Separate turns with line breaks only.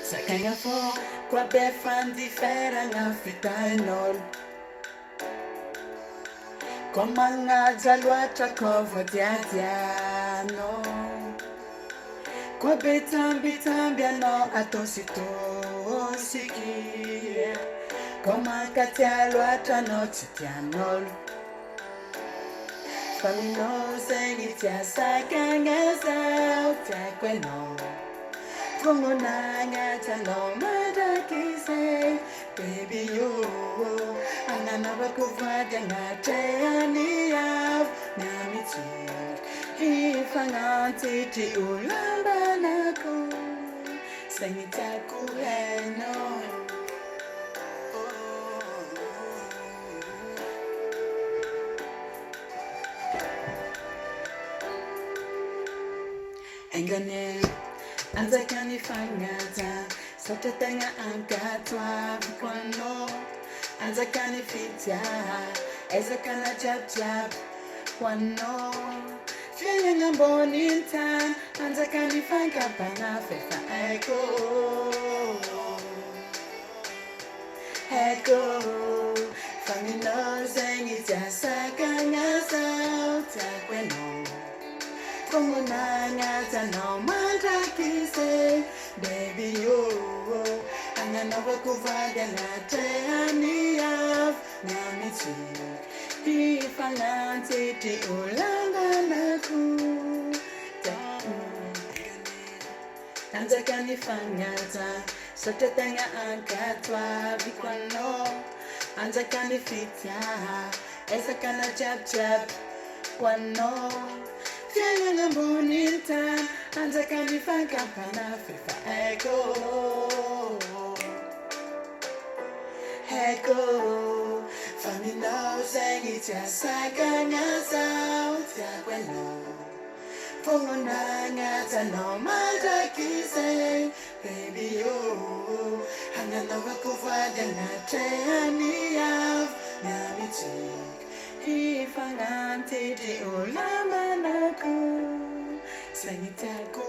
Sakanga fo kwa befan di fera nga fitanol. Komanga jalwata kova diadiano. Kwa bitambiano atosito siki. Koma katialwata no titianol. Famino sengitia sakanga sa utakweno. Kongo nanga talo madakise baby yo anana bakuvada ngate ania namiti ifanga titi ulamba nako sengita kuheno engane anza kanifanyata sote tenga ankatwa kwano anza kanifita eza kana chap kwano fia ngambo nintan anza kanifanga bana fefa eko famino zengi jasa kanya sauta kweno Como nanga tano matakise baby yo anana wakuvada ngate ania namiti ifalante ti ulanga naku anza kanifanyata sote tenga ankatwa bikwano anza kanifita esa kana chap kwano Fia ngambo nintan anza kanifanga pana fefa eko famino sengitia sakanga sautia kweno Fongo nanga tano matakise baby yo Hangana wakuvada ngate aniaf Namitik Ifangante di ulama naku Sangitaku